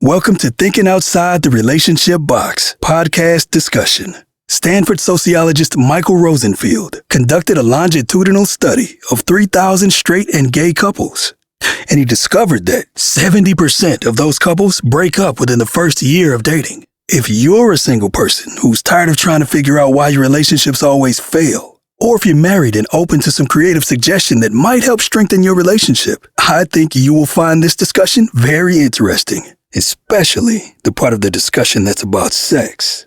Welcome to Thinking Outside the Relationship Box podcast discussion. Stanford sociologist Michael Rosenfield conducted a longitudinal study of 3,000 straight and gay couples, and he discovered that 70% of those couples break up within the first year of dating. If you're a single person who's tired of trying to figure out why your relationships always fail, or if you're married and open to some creative suggestion that might help strengthen your relationship, I think you will find this discussion very interesting, especially the part of the discussion that's about sex.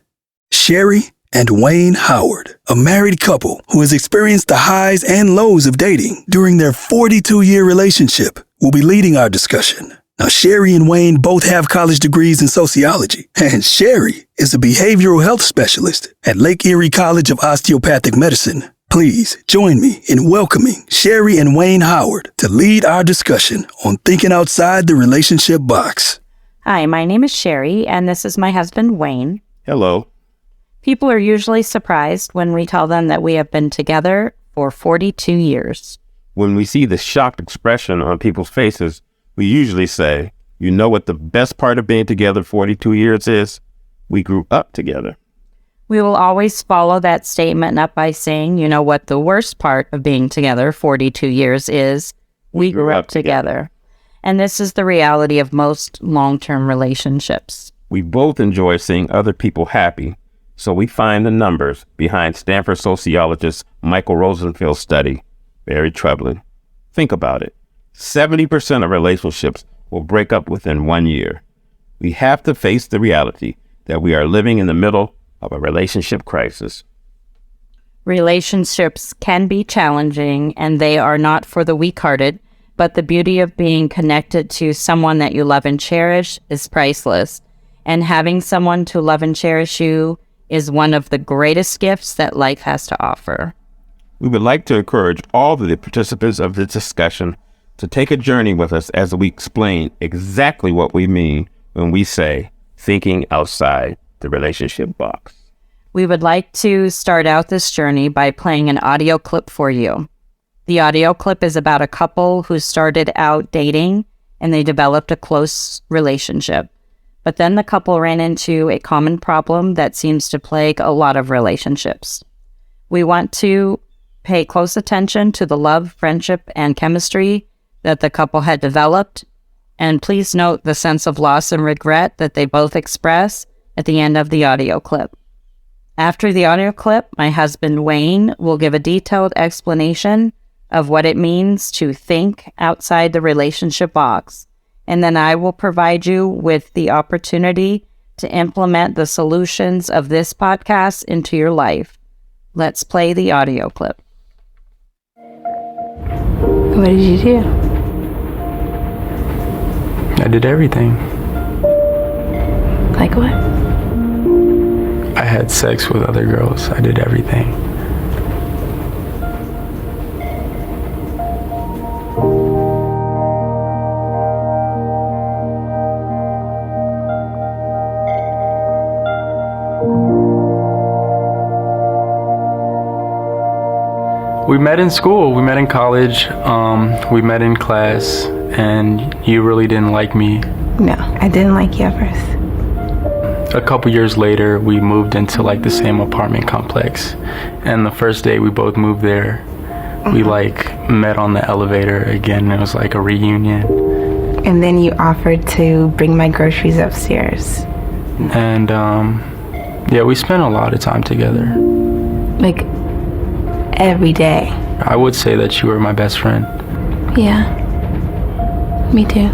Sherry and Wayne Howard, a married couple who has experienced the highs and lows of dating during their 42-year relationship, will be leading our discussion. Now, Sherry and Wayne both have college degrees in sociology, and Sherry is a behavioral health specialist at Lake Erie College of Osteopathic Medicine. Please join me in welcoming Sherry and Wayne Howard to lead our discussion on thinking outside the relationship box. Hi, my name is Sherry, and this is my husband, Wayne. Hello. People are usually surprised when we tell them that we have been together for 42 years. When we see the shocked expression on people's faces, we usually say, you know what the best part of being together 42 years is? We grew up together. We will always follow that statement up by saying, you know what the worst part of being together 42 years is? We grew up together. And this is the reality of most long-term relationships. We both enjoy seeing other people happy, so we find the numbers behind Stanford sociologist Michael Rosenfield's study very troubling. Think about it. 70% of relationships will break up within 1 year. We have to face the reality that we are living in the middle of a relationship crisis. Relationships can be challenging, and they are not for the weak-hearted, but the beauty of being connected to someone that you love and cherish is priceless. And having someone to love and cherish you is one of the greatest gifts that life has to offer. We would like to encourage all of the participants of this discussion to take a journey with us as we explain exactly what we mean when we say thinking outside the relationship box. We would like to start out this journey by playing an audio clip for you. The audio clip is about a couple who started out dating and they developed a close relationship. But then the couple ran into a common problem that seems to plague a lot of relationships. We want to pay close attention to the love, friendship, and chemistry that the couple had developed. And please note the sense of loss and regret that they both express at the end of the audio clip. After the audio clip, my husband Wayne will give a detailed explanation of what it means to think outside the relationship box. And then I will provide you with the opportunity to implement the solutions of this podcast into your life. Let's play the audio clip. What did you do? I did everything. Like what? I had sex with other girls. I did everything. We met in school, we met in college, we met in class, and you really didn't like me. No, I didn't like you at first. A couple years later, we moved into like the same apartment complex, and the first day we both moved there, we like met on the elevator again. It was like a reunion. And then you offered to bring my groceries upstairs. And yeah, we spent a lot of time together. Like every day. I would say that you were my best friend. Yeah, me too.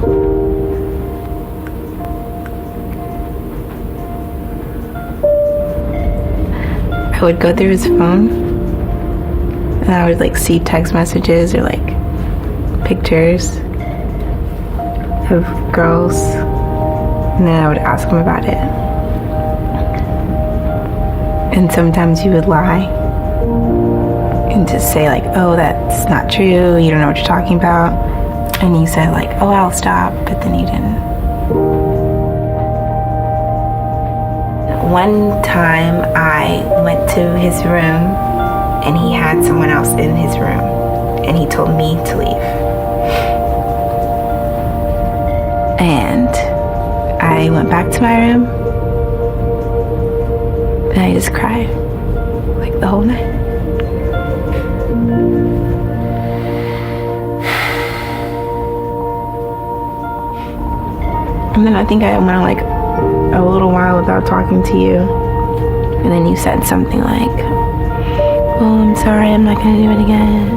I would go through his phone and I would like see text messages or like pictures of girls, and then I would ask him about it. And sometimes he would lie and just say like, oh, that's not true, you don't know what you're talking about. And he said like, oh, I'll stop, but then he didn't. One time I went to his room and he had someone else in his room and he told me to leave. And I I went back to my room and I just cried like the whole night. And then I think I went like a little while without talking to you. And then you said something like, "Oh, I'm sorry, I'm not gonna do it again."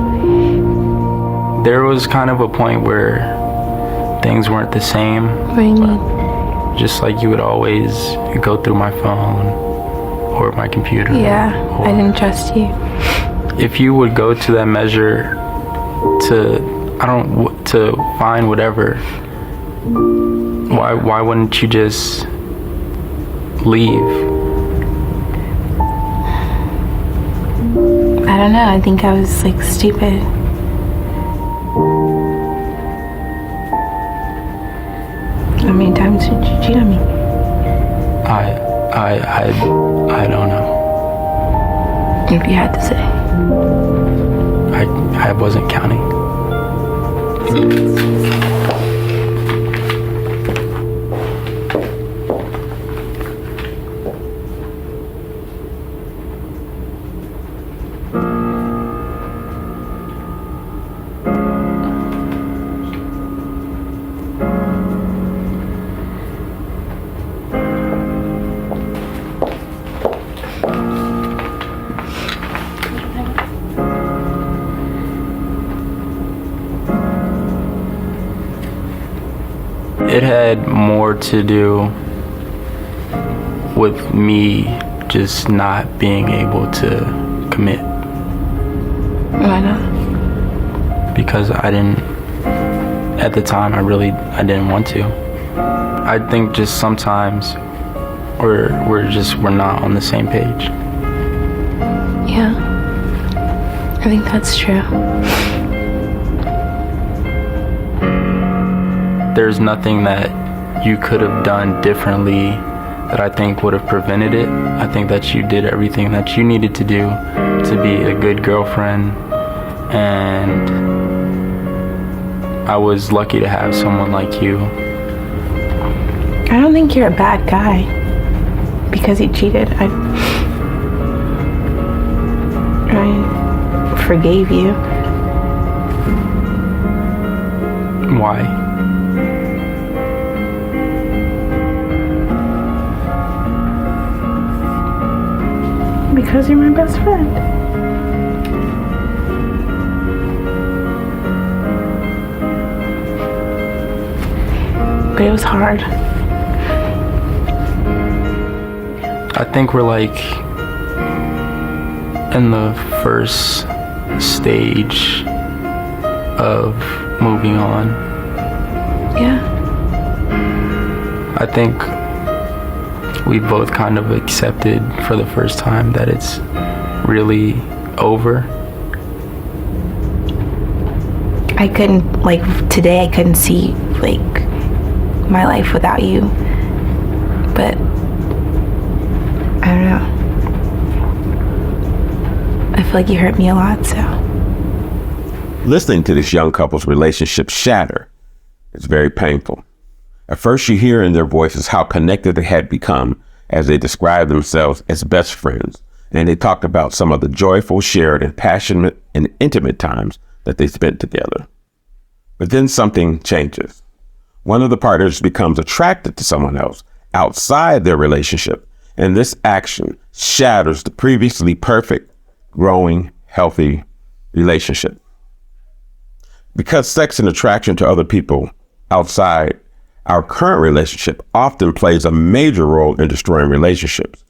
There was kind of a point where things weren't the same. What do you mean? Just like you would always go through my phone or my computer. Yeah, I didn't trust you. If you would go to that measure to find whatever, why wouldn't you just leave? I don't know, I think I was like stupid. How many times did you cheat on me? I don't know. If you had to say. I wasn't counting. It had more to do with me just not being able to commit. Why not? Because at the time I didn't want to. I think just sometimes we're not on the same page. Yeah. I think that's true. There's nothing that you could have done differently that I think would have prevented it. I think that you did everything that you needed to do to be a good girlfriend, and I was lucky to have someone like you. I don't think you're a bad guy because he cheated. I forgave you. Why? Because you're my best friend. But it was hard. I think we're like in the first stage of moving on. Yeah. I think we both kind of accepted for the first time that it's really over. I couldn't, like, today I couldn't see, like, my life without you. But I don't know. I feel like you hurt me a lot, so. Listening to this young couple's relationship shatter is very painful. At first, you hear in their voices how connected they had become as they described themselves as best friends, and they talked about some of the joyful, shared, and passionate and intimate times that they spent together. But then something changes. One of the partners becomes attracted to someone else outside their relationship, and this action shatters the previously perfect, growing, healthy relationship. Because sex and attraction to other people outside our current relationship often plays a major role in destroying relationships,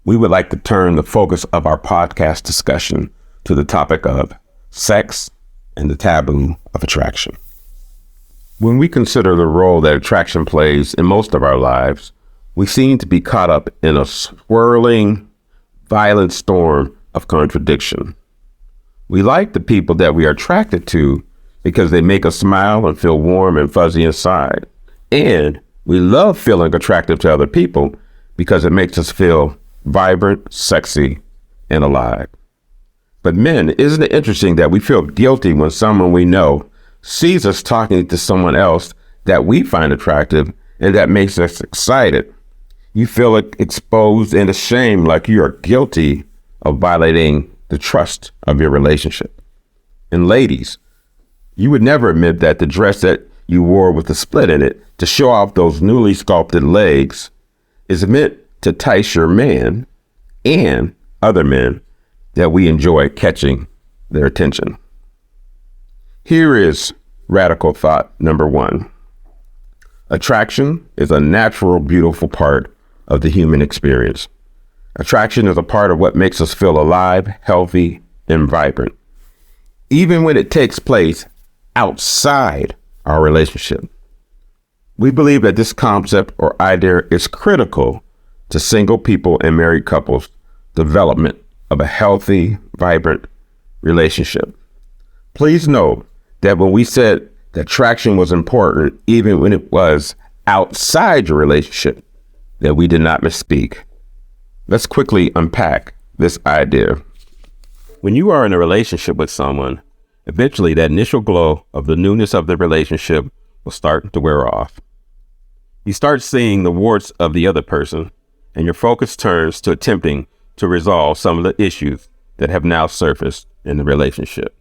we would like to turn the focus of our podcast discussion to the topic of sex and the taboo of attraction. When we consider the role that attraction plays in most of our lives, we seem to be caught up in a swirling, violent storm of contradiction. We like the people that we are attracted to because they make us smile and feel warm and fuzzy inside. And we love feeling attractive to other people because it makes us feel vibrant, sexy, and alive. But men, isn't it interesting that we feel guilty when someone we know sees us talking to someone else that we find attractive and that makes us excited. You feel exposed and ashamed, like you are guilty of violating the trust of your relationship. And ladies, you would never admit that the dress that you wore with the split in it to show off those newly sculpted legs is meant to entice your man and other men that we enjoy catching their attention. Here is radical thought number 1. Attraction is a natural, beautiful part of the human experience. Attraction is a part of what makes us feel alive, healthy, and vibrant, even when it takes place outside our relationship. We believe that this concept or idea is critical to single people and married couples' development of a healthy, vibrant relationship. Please know that when we said that attraction was important, even when it was outside your relationship, that we did not misspeak. Let's quickly unpack this idea. When you are in a relationship with someone, eventually that initial glow of the newness of the relationship will start to wear off. You start seeing the warts of the other person, and your focus turns to attempting to resolve some of the issues that have now surfaced in the relationship.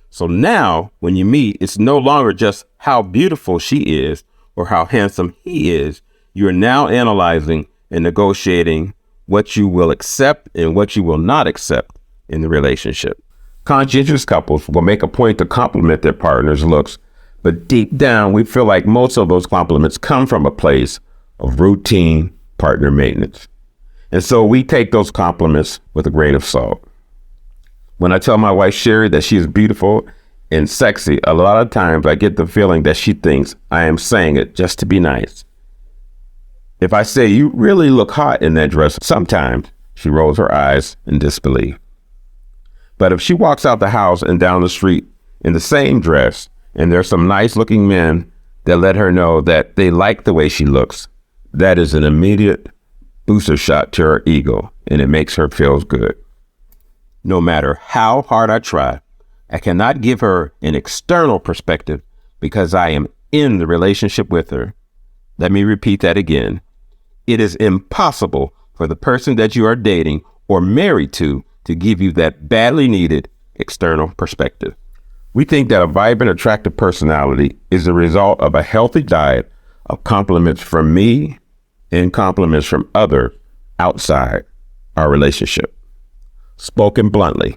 So now when you meet, it's no longer just how beautiful she is or how handsome he is. You are now analyzing and negotiating what you will accept and what you will not accept in the relationship. Conscientious couples will make a point to compliment their partner's looks, but deep down, we feel like most of those compliments come from a place of routine partner maintenance. And so we take those compliments with a grain of salt. When I tell my wife, Sherry, that she is beautiful and sexy, a lot of times I get the feeling that she thinks I am saying it just to be nice. If I say, you really look hot in that dress, sometimes she rolls her eyes in disbelief. But if she walks out the house and down the street in the same dress, and there's some nice looking men that let her know that they like the way she looks, that is an immediate booster shot to her ego, and it makes her feel good. No matter how hard I try, I cannot give her an external perspective because I am in the relationship with her. Let me repeat that again. It is impossible for the person that you are dating or married to give you that badly needed external perspective. We think that a vibrant, attractive personality is the result of a healthy diet of compliments from me and compliments from others outside our relationship. Spoken bluntly,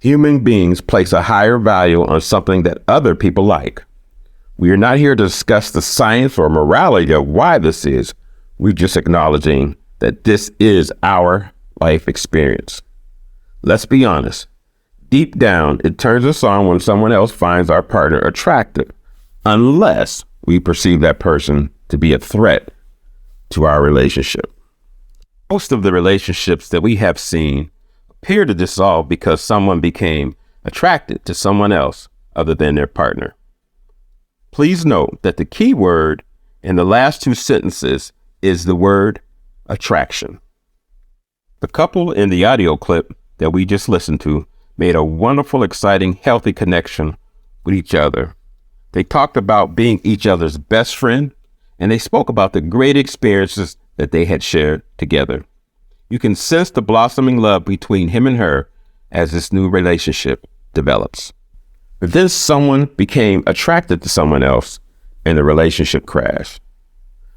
human beings place a higher value on something that other people like. We are not here to discuss the science or morality of why this is. We're just acknowledging that this is our life experience. Let's be honest. Deep down, it turns us on when someone else finds our partner attractive, unless we perceive that person to be a threat to our relationship. Most of the relationships that we have seen appear to dissolve because someone became attracted to someone else other than their partner. Please note that the key word in the last 2 sentences is the word attraction. The couple in the audio clip that we just listened to made a wonderful, exciting, healthy connection with each other. They talked about being each other's best friend, and they spoke about the great experiences that they had shared together. You can sense the blossoming love between him and her as this new relationship develops. But then someone became attracted to someone else and the relationship crashed.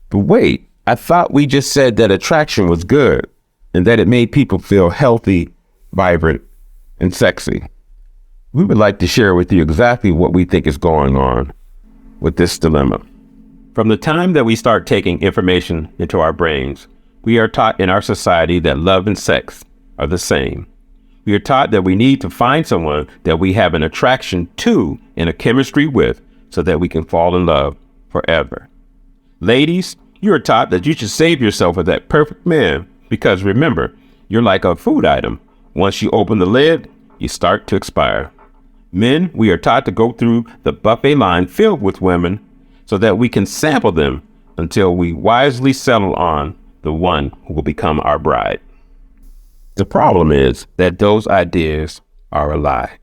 But wait, I thought we just said that attraction was good and that it made people feel healthy, vibrant, and sexy. We would like to share with you exactly what we think is going on with this dilemma. From the time that we start taking information into our brains, we are taught in our society that love and sex are the same. We are taught that we need to find someone that we have an attraction to and a chemistry with so that we can fall in love forever. Ladies, you are taught that you should save yourself for that perfect man because remember, you're like a food item. Once you open the lid, you start to expire. Men, we are taught to go through the buffet line filled with women so that we can sample them until we wisely settle on the one who will become our bride. The problem is that those ideas are a lie.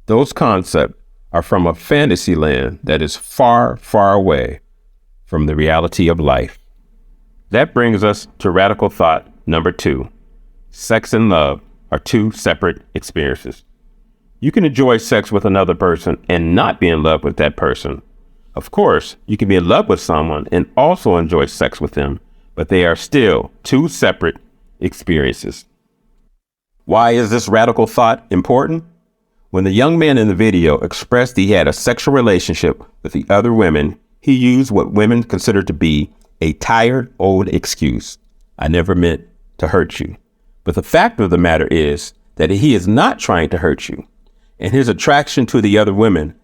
Those concepts are from a fantasy land that is far, far away from the reality of life. That brings us to radical thought number 2. Sex and love are two separate experiences. You can enjoy sex with another person and not be in love with that person. Of course, you can be in love with someone and also enjoy sex with them, but they are still two separate experiences. Why is this radical thought important? When the young man in the video expressed he had a sexual relationship with the other women, he used what women consider to be a tired, old excuse. I never meant to hurt you. But the fact of the matter is that he is not trying to hurt you. And his attraction to the other women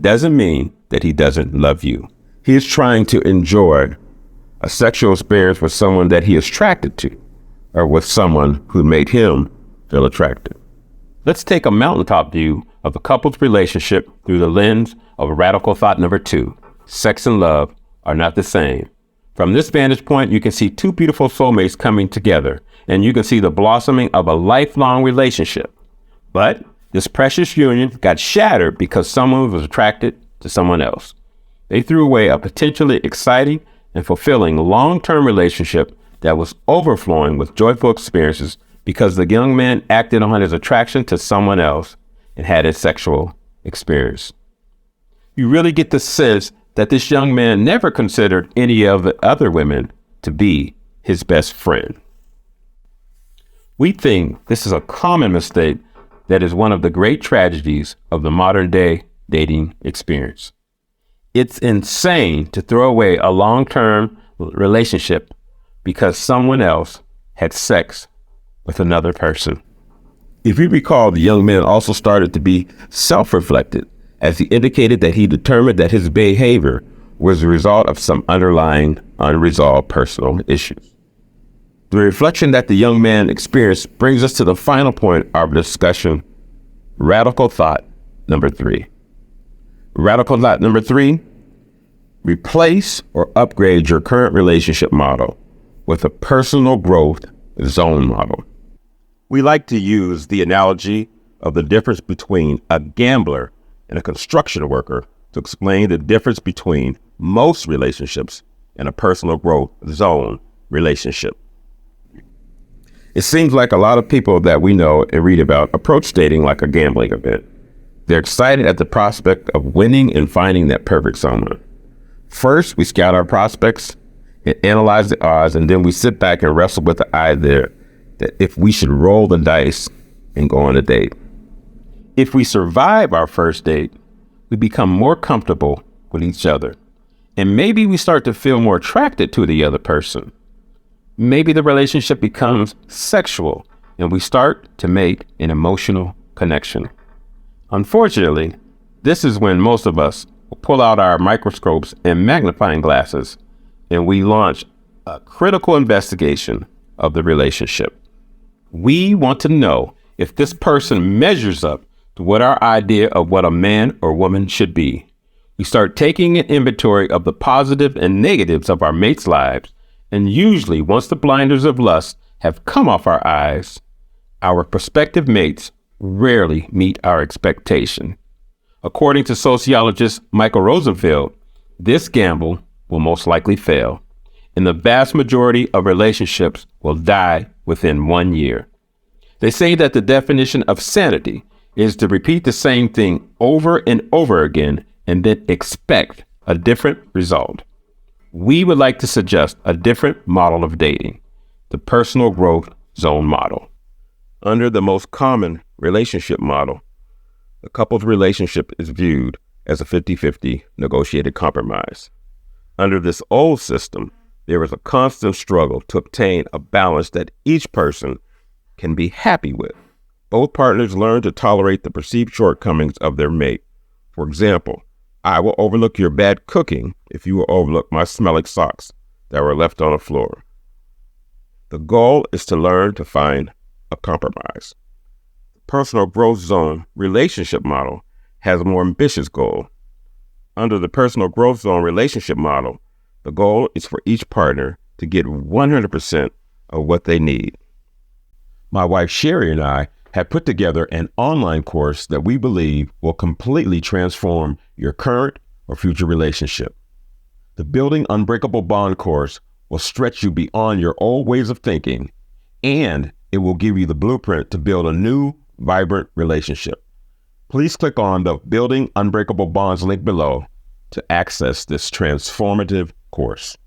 doesn't mean that he doesn't love you. He is trying to enjoy a sexual experience with someone that he is attracted to, or with someone who made him feel attracted. Let's take a mountaintop view of a couple's relationship through the lens of radical thought number 2. Sex and love are not the same. From this vantage point, you can see two beautiful soulmates coming together, and you can see the blossoming of a lifelong relationship. But this precious union got shattered because someone was attracted to someone else. They threw away a potentially exciting and fulfilling long-term relationship that was overflowing with joyful experiences because the young man acted on his attraction to someone else and had a sexual experience. You really get the sense that this young man never considered any of the other women to be his best friend. We think this is a common mistake that is one of the great tragedies of the modern day dating experience. It's insane to throw away a long-term relationship because someone else had sex with another person. If you recall, the young man also started to be self-reflective as he indicated that he determined that his behavior was the result of some underlying unresolved personal issues. The reflection that the young man experienced brings us to the final point of our discussion, radical thought number 3. Radical thought number 3, replace or upgrade your current relationship model with a personal growth zone model. We like to use the analogy of the difference between a gambler and a construction worker to explain the difference between most relationships and a personal growth zone relationship. It seems like a lot of people that we know and read about approach dating like a gambling event. They're excited at the prospect of winning and finding that perfect someone. First, we scout our prospects and analyze the odds, and then we sit back and wrestle with the idea that if we should roll the dice and go on a date. If we survive our first date, we become more comfortable with each other. And maybe we start to feel more attracted to the other person. Maybe the relationship becomes sexual and we start to make an emotional connection. Unfortunately, this is when most of us will pull out our microscopes and magnifying glasses and we launch a critical investigation of the relationship. We want to know if this person measures up to what our idea of what a man or woman should be. We start taking an inventory of the positive and negatives of our mates' lives, and usually once the blinders of lust have come off our eyes, our prospective mates rarely meet our expectation. According to sociologist Michael Rosenfeld, this gamble will most likely fail, and the vast majority of relationships will die within 1 year. They say that the definition of sanity is to repeat the same thing over and over again and then expect a different result. We would like to suggest a different model of dating, the personal growth zone model. Under the most common relationship model, the couple's relationship is viewed as a 50-50 negotiated compromise. Under this old system, there is a constant struggle to obtain a balance that each person can be happy with. Both partners learn to tolerate the perceived shortcomings of their mate. For example, I will overlook your bad cooking if you will overlook my smelly socks that were left on the floor. The goal is to learn to find a compromise. The personal growth zone relationship model has a more ambitious goal. Under the personal growth zone relationship model, the goal is for each partner to get 100% of what they need. My wife Sherry and I have put together an online course that we believe will completely transform your current or future relationship. The Building Unbreakable Bond course will stretch you beyond your old ways of thinking, and it will give you the blueprint to build a new, vibrant relationship. Please click on the Building Unbreakable Bonds link below to access this transformative course.